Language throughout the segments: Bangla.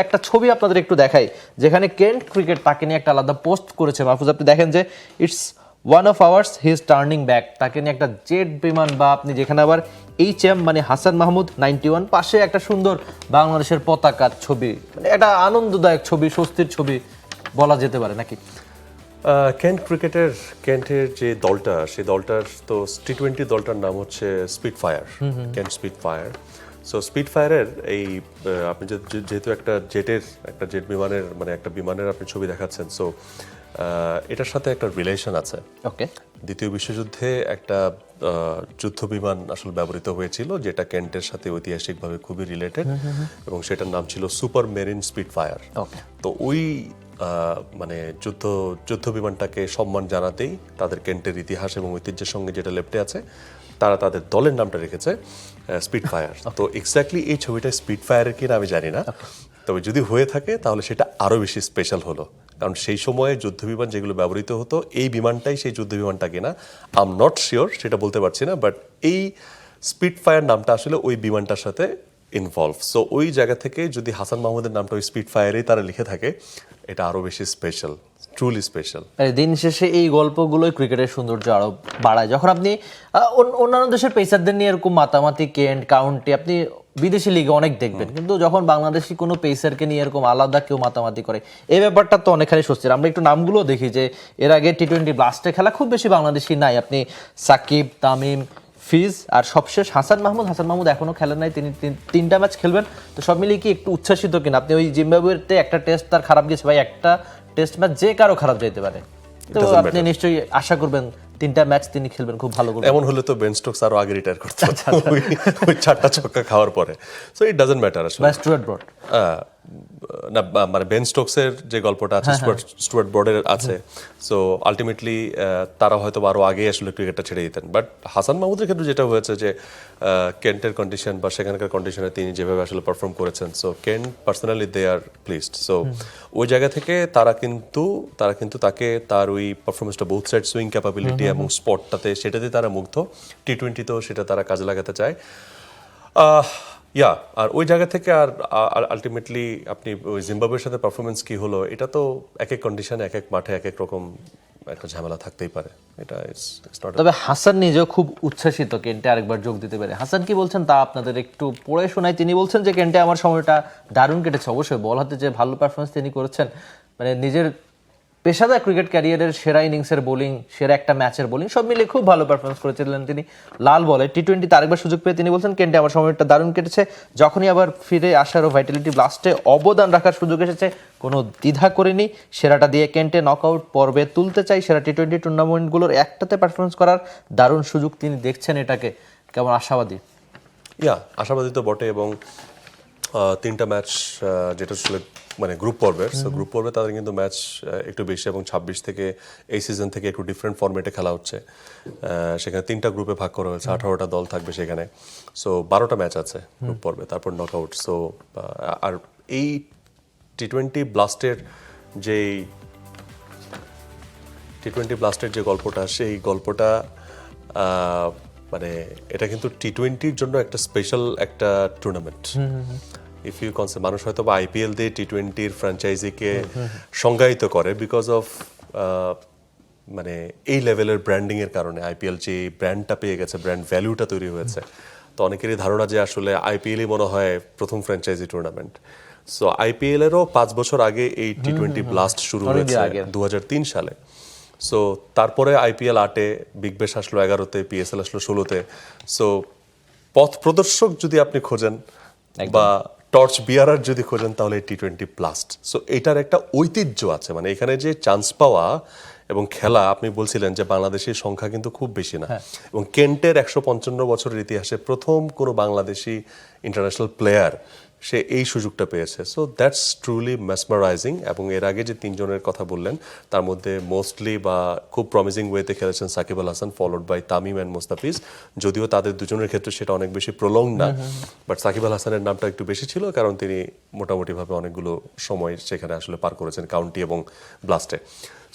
একটা ছবি আপনাদের একটু দেখাই, যেখানে কেন্ট ক্রিকেট তাকে নিয়ে একটা আলাদা পোস্ট করেছে মাহফুজ। আপনি দেখেন যে it's one of hours he is turning back, তাকে নিয়ে একটা জেট বিমান বা আপনি যেখানে আবার HM মানে হাসান মাহমুদ 91, পাশে একটা সুন্দর বাংলাদেশের পতাকার ছবি, মানে একটা আনন্দদায়ক ছবি, স্বস্তির ছবি বলা যেতে পারে নাকি? কেন্টের যে দলটা, সেই দলটার তো T20 দলটার নাম হচ্ছে স্পিডফায়ার, কেন্ট স্পিডফায়ার। সো স্পিডফায়ারের এই আপনি যেহেতু একটা জেট বিমানের, মানে একটা বিমানের আপনি ছবি দেখাচ্ছেন, সো এটার সাথে একটা রিলেশন আছে। ওকে, দ্বিতীয় বিশ্বযুদ্ধে একটা যুদ্ধ বিমান আসলে ব্যবহৃত হয়েছিল, যেটা কেন্টের সাথে ঐতিহাসিকভাবে খুবই রিলেটেড, এবং সেটার নাম ছিল সুপার মেরিন স্পিডফায়ার। ওকে, তো ওই মানে যুদ্ধ বিমানটাকে সম্মান জানাতেই তাদের কেন্টের ইতিহাস এবং ঐতিহ্যের সঙ্গে যেটা লেপ্টে আছে, তারা তাদের দলের নামটা রেখেছে স্পিডফায়ার। তো এক্স্যাক্টলি এই ছবিটা স্পিডফায়ারের কিনা আমি জানি না, তবে যদি হয়ে থাকে তাহলে সেটা আরও বেশি স্পেশাল হলো, কারণ সেই সময়ে যুদ্ধ বিমান যেগুলো ব্যবহৃত হতো, এই বিমানটাই সেই যুদ্ধ বিমানটা কিনা আই এম নট শিওর, সেটা বলতে পারছি না, বাট এই স্পিডফায়ার নামটা আসলে ওই বিমানটার সাথে ইনভলভ। সো ওই জায়গা থেকে যদি হাসান মাহমুদের নামটা ওই স্পিডফায়ারেই তারা লিখে থাকে, এটা আরও বেশি স্পেশাল, ট্রুলি স্পেশাল। দিন শেষে এই গল্পগুলোই ক্রিকেটের সৌন্দর্য আরো বাড়ায়। যখন আপনি অন্যান্য দেশের পেসারদের নিয়ে এরকম মাতামাতি, কেন্ট, কাউন্টি আপনি বিদেশি লিগে অনেক দেখবেন, কিন্তু যখন বাংলাদেশি কোনো পেসারকে নিয়ে এরকম আলাদা কেউ মাতামাতি করে, এই ব্যাপারটা তো অনেকখানি স্বস্তির। আমরা একটু নামগুলো দেখি যে এর আগে T20 ব্লাস্টে খেলা খুব বেশি বাংলাদেশি নাই। আপনি সাকিব, তামিম, ফিজ আর সবশেষ হাসান মাহমুদ। হাসান মাহমুদ এখনো খেলেন নাই, তিনি তিনটা ম্যাচ খেলবেন। তো সব মিলিয়ে কি একটু উচ্ছ্বাসিত কিনা আপনি? ওই জিম্বাবুয়েতে একটা টেস্ট তার খারাপ গেছে ভাই, একটা টেস্ট ম্যাচ যে কারো খারাপ যাইতে পারে, তো আপনি নিশ্চয়ই আশা করবেন তিনটা ম্যাচ তিনি খেলবেন, খুব ভালো করবেন। এমন হলে তো বেন স্টোকস আরো আগে রিটায়ার করতে, ওই 4টা ছক্কা খাওয়ার পরে। সো ইট ডাজন্ট ম্যাটার আসলে। স্টুয়ার্ট ব্রড না, মানে বেন স্টোকসের যে গল্পটা আছে, স্টুয়ার্ট ব্রডের আছে। সো আলটিমেটলি তারা হয়তো আরো আগে আসলে ক্রিকেটটা ছেড়ে দিতেন, বাট হাসান মাহমুদের ক্ষেত্রে যেটা হয়েছে যে কেন্টের কন্ডিশন বা সেখানকার কন্ডিশনে তিনি যেভাবে আসলে পারফর্ম করেছেন, সো কেন্ট পার্সোনালি দে আর প্লিজড। সো ওই জায়গা থেকে তারা কিন্তু তাকে তার ওই পারফরমেন্সটা, বোথ সাইড সুইং ক্যাপাবিলিটি এবং স্পটটাতে, সেটাতে তারা মুগ্ধ। T20তেও সেটা তারা কাজে লাগাতে চায়। আর ওই জায়গা থেকে আর আলটিমেটলি আপনি ওই জিম্বাবুয়ের সাথে পারফরমেন্স কি হলো, এটা তো এক এক কন্ডিশনে, এক এক মাঠে এক এক রকম একটা ঝামেলা থাকতেই পারে। এটা তবে হাসান নিজেও খুব উচ্ছ্বাসিত কেন্টে আরেকবার যোগ দিতে পারে। হাসান কি বলছেন তা আপনাদের একটু পড়ে শোনায়। তিনি বলছেন যে কেন্টে আমার সময়টা দারুণ কেটেছে। অবশ্যই বল হাতে যে ভালো পারফরমেন্স তিনি করেছেন, মানে নিজের পেশাদার ক্রিকেট ক্যারিয়ারের সেরা ইনিংসের বোলিং, সেরা একটা ম্যাচের বোলিং সব মিলিয়ে খুব ভালো পারফরমেন্স করেছিলেন তিনি লাল বলে। T20 আরেকবার সুযোগ পেয়ে তিনি বলছেন কেন্টে আমার সময়টা দারুণ কেটেছে। যখনই আবার ফিরে আসার ও ভাইটালিটি ব্লাস্টে অবদান রাখার সুযোগ এসেছে, কোনো দ্বিধা করিনি, সেরাটা দিয়ে কেন্টে নকআউট পর্বে তুলতে চাই। সেরা T20 টুর্নামেন্টগুলোর একটাতে পারফরমেন্স করার দারুণ সুযোগ তিনি দেখছেন। এটাকে কেমন আশাবাদী? আশাবাদী তো বটে, এবং 3টা ম্যাচ যেটা ছিল মানে গ্রুপ পর্বের, সো গ্রুপ পর্বে তাদের কিন্তু ম্যাচ একটু বেশি, এবং 26 থেকে এই সিজন থেকে একটু ডিফারেন্ট ফরম্যাটে খেলা হচ্ছে। সেখানে 3টা গ্রুপে ভাগ করা হয়েছে, 18টা দল থাকবে সেখানে। সো 12টা ম্যাচ আছে গ্রুপ পর্বে, তারপর নকআউট। সো আর এই T20 ব্লাস্টের যে গল্পটা, সেই গল্পটা মানে এটা কিন্তু T20-র জন্য একটা স্পেশাল একটা টুর্নামেন্ট। ইফ ইউ কনসেপ্ট, মানুষ হয়তো বা IPL দিয়ে T20-র ফ্র্যাঞ্চাইজিকে সংজ্ঞায়িত করে বিকজ অফ মানে এই লেভেলের ব্র্যান্ডিং এর কারণে। IPL যে ব্র্যান্ডটা পেয়ে গেছে, ব্র্যান্ড ভ্যালুটা তৈরি হয়েছে, তো অনেকেরই ধারণা যে আসলে IPL-ই মনে হয় প্রথম ফ্র্যাঞ্চাইজি টুর্নামেন্ট। সো IPL-এরও 5 বছর আগে এই T20 ব্লাস্ট শুরু হয়েছে 2003 সালে। সো তারপরে IPL 8-এ, বিগ ব্যাশ আসলো 11-তে, PSL আসলো 16-তে। সো পথ প্রদর্শক যদি আপনি খোঁজেন বা টর্চ বিয়ারার যদি খোঁজেন, তাহলে T20 ব্লাস্ট। সো এটার একটা ঐতিহ্য আছে, মানে এখানে যে চান্স পাওয়া এবং খেলা, আপনি বলছিলেন যে বাংলাদেশের সংখ্যা কিন্তু খুব বেশি না, এবং কেন্টের 155 বছরের ইতিহাসে প্রথম কোনো বাংলাদেশি ইন্টারন্যাশনাল প্লেয়ার সে এই সুযোগটা পেয়েছে। So that's truly mesmerising. এবং এর আগে যে 3 জনের কথা বললেন, তার মধ্যে মোস্টলি বা খুব প্রমিজিং ওয়েতে খেলেছেন Shakib Al Hasan, followed by Tamim and Mustafiz. যদিও তাদের দুজনের ক্ষেত্রে সেটা অনেক বেশি প্রলং না, বাট সাকিব আল হাসানের নামটা একটু বেশি ছিল, কারণ তিনি মোটামুটিভাবে অনেকগুলো সময় সেখানে আসলে পার করেছেন কাউন্টি এবং ব্লাস্টে।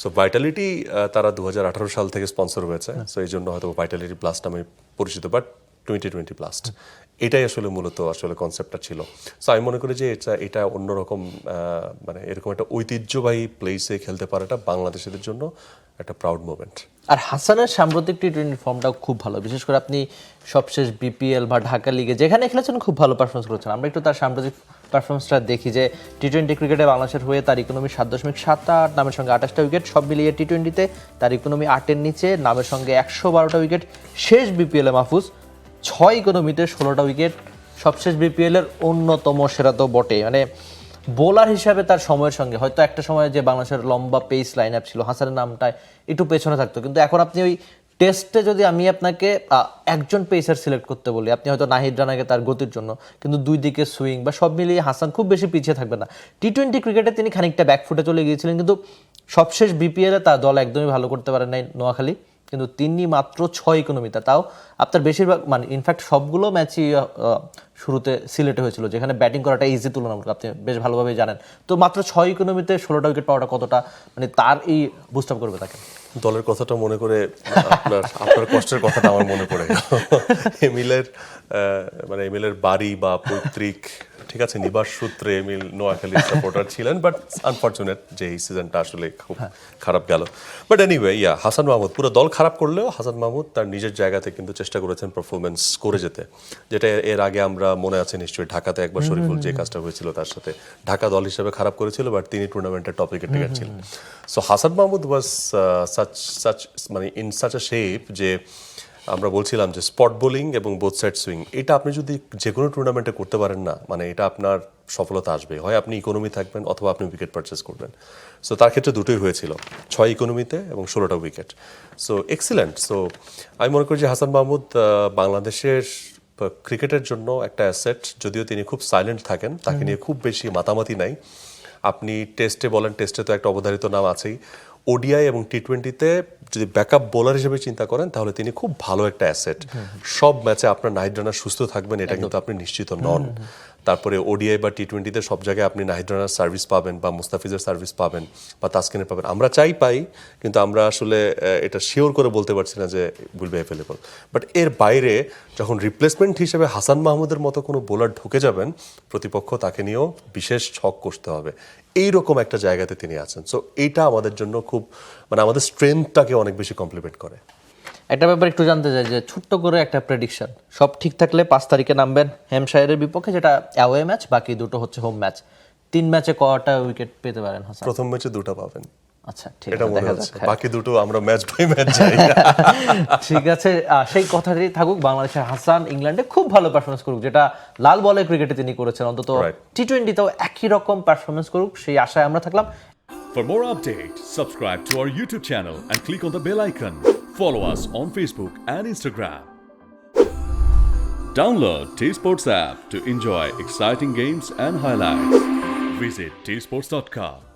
সো ভাইটালিটি তারা 2018 সাল থেকে স্পন্সর হয়েছে, সো এই জন্য হয়তো ভাইটালিটি ব্লাস্ট নামে পরিচিত। বাট 2020 ব্লাস্ট, এটাই আসলে মূলত আসলে কনসেপ্টটা ছিল। সো আমি মনে করি যে এটা অন্যরকম, মানে এরকম একটা ঐতিহ্যবাহী প্লেসে খেলতে পারাটা বাংলাদেশিদের জন্য একটা প্রাউড মোমেন্ট। আর হাসানের সাম্প্রতিক টি-20 ফর্মটাও খুব ভালো, বিশেষ করে আপনি সবশেষ বিপিএল বা ঢাকা লিগে যেখানে খেলেছেন খুব ভালো পারফরমেন্স করেছেন। আমরা একটু তার সাম্প্রতিক পারফরমেন্সটা দেখি যে টি-20 ক্রিকেটে বাংলাদেশের হয়ে তার ইকোনমি 7.78, নামের সঙ্গে 28টা উইকেট, সব মিলিয়ে টি-20তে তার ইকোনমি 8-এর নিচে, নামের সঙ্গে 112টা উইকেট। শেষ বিপিএলে মাহফুজ 6 ইকোনমিতে 16টা উইকেট, সবশেষ বিপিএলের অন্যতম সেরা তো বটে। মানে বোলার হিসাবে তার সময়ের সঙ্গে হয়তো একটা সময় যে বাংলাদেশের লম্বা পেস লাইন আপ ছিল, হাসানের নামটা একটু পেছনে থাকতো, কিন্তু এখন আপনি ওই টেস্টে যদি আমি আপনাকে একজন পেসার সিলেক্ট করতে বলি, আপনি হয়তো নাহিদ রানাকে তার গতির জন্য, কিন্তু দুই দিকে সুইং বা সব মিলিয়ে হাসান খুব বেশি পিছিয়ে থাকবে না। টি-20 ক্রিকেটে তিনি খানিকটা ব্যাকফুটে চলে গিয়েছিলেন, কিন্তু সবশেষ বিপিএলে তার দল একদমই ভালো করতে পারেন নাই নোয়াখালী, কিন্তু তিনি মাত্র 6 ইকোনমিতে, তাও আপনার বেশিরভাগ মানে ইনফ্যাক্ট সবগুলো ম্যাচই শুরুতে সিলেটে হয়েছিল, যেখানে ব্যাটিং করাটা ইজি তুলনামূলক, আপনি বেশ ভালোভাবেই জানেন। তো মাত্র 6 ইকোনমিতে 16টা উইকেট পাওয়াটা কতটা মানে তার এই বুস্ট আপ করবে তাকে? দলের কথাটা মনে করে আপনার কষ্টের কথাটা আমার মনে পড়ে গেল। এমিলের বাড়ি বা পৈতৃক, ঠিক আছে, নিবাস সূত্রে এমিল নোয়াখালীর সাপোর্টার ছিলেন, বাট আনফরচুনেট যে এই সিজনটা আসলে খুব খারাপ গেল। বাট এনিওয়ে, হাসান মাহমুদ পুরো দল খারাপ করলেও হাসান মাহমুদ তার নিজের জায়গাতে কিন্তু চেষ্টা করেছেন পারফরমেন্স করে যেতে, যেটা এর আগে আমরা মনে আছে নিশ্চয়ই ঢাকাতে একবার শরীফুল যে কাজটা হয়েছিল তার সাথে, ঢাকা দল হিসেবে খারাপ করেছিল, বাট তিনি টুর্নামেন্টের টপ উইকেট টেকার ছিলেন। সো হাসান মাহমুদ ওয়াজ মানে ইন সাচ আ শেপ যে আমরা বলছিলাম যে স্পট বোলিং এবং বোথ সাইড সুইং, এটা আপনি যদি যে কোনো টুর্নামেন্টে করতে পারেন না, মানে এটা আপনার সফলতা আসবে, হয় আপনি ইকোনমি থাকবেন অথবা আপনি উইকেট পারচেস করবেন। সো তার ক্ষেত্রে দুটোই হয়েছিল, 6 ইকোনমিতে এবং 16টা উইকেট। So excellent. সো আমি মনে করি যে হাসান মাহমুদ বাংলাদেশের ক্রিকেটের জন্য একটা অ্যাসেট, যদিও তিনি খুব সাইলেন্ট থাকেন, তাকে নিয়ে খুব বেশি মাতামাতি নাই। আপনি টেস্টে বলেন, টেস্টে তো একটা অবধারিত নাম আছেই, ওডিআই এবং টি-20তে যদি ব্যাকআপ বোলার হিসেবে চিন্তা করেন তাহলে তিনি খুব ভালো একটা অ্যাসেট। সব ম্যাচে আপনার নাহিদ রানা সুস্থ থাকবেন এটা কিন্তু আপনি নিশ্চিত নন। তারপরে ওডিআই বা টি-20তে সব জায়গায় আপনি নাহিদ রানার সার্ভিস পাবেন বা মুস্তাফিজের সার্ভিস পাবেন বা তাসকিনের পাবেন, আমরা পাই, কিন্তু আমরা আসলে এটা শিওর করে বলতে পারছি না যে উইল বি অ্যাভেলেবল। বাট এর বাইরে যখন রিপ্লেসমেন্ট হিসেবে হাসান মাহমুদের মতো কোনো বোলার ঢুকে যাবেন, প্রতিপক্ষ তাকে নিয়েও বিশেষ ছক কষতে হবে, এইরকম একটা জায়গাতে তিনি আছেন। সো এইটা আমাদের জন্য খুব মানে আমাদের স্ট্রেংথটাকে অনেক বেশি কমপ্লিমেন্ট করে। একটা ব্যাপার একটু জানতে চাই যে ছোট্ট করে একটা প্রেডিকশন, সব ঠিক থাকলে 5 তারিখে নামবেন হ্যাম্পশায়ারের বিপক্ষে, যেটা অ্যাওয়ে ম্যাচ, বাকি দুটো হচ্ছে হোম ম্যাচ। 3 ম্যাচে কয়টা উইকেট পেতে পারেন হাসান? প্রথম ম্যাচে 2টা পাবেন। আচ্ছা ঠিক এটা আছে, মনে দেখা হচ্ছে, যাক। বাকি দুটো আমরা ম্যাচ বাই ম্যাচ যাই। ঠিক আছে, সেই কথাটাই থাকুক, বাংলাদেশের হাসান ইংল্যান্ডে খুব ভালো পারফরমেন্স করুক, যেটা লাল বলে ক্রিকেটে তিনি করেছেন, অন্তত টি-20তেও একই রকম পারফরমেন্স করুক, সেই আশায় আমরা থাকলাম। For more updates, subscribe to our YouTube channel and click on the bell icon. Follow us on Facebook and Instagram. Download T-Sports app to enjoy exciting games and highlights. Visit tsports.com.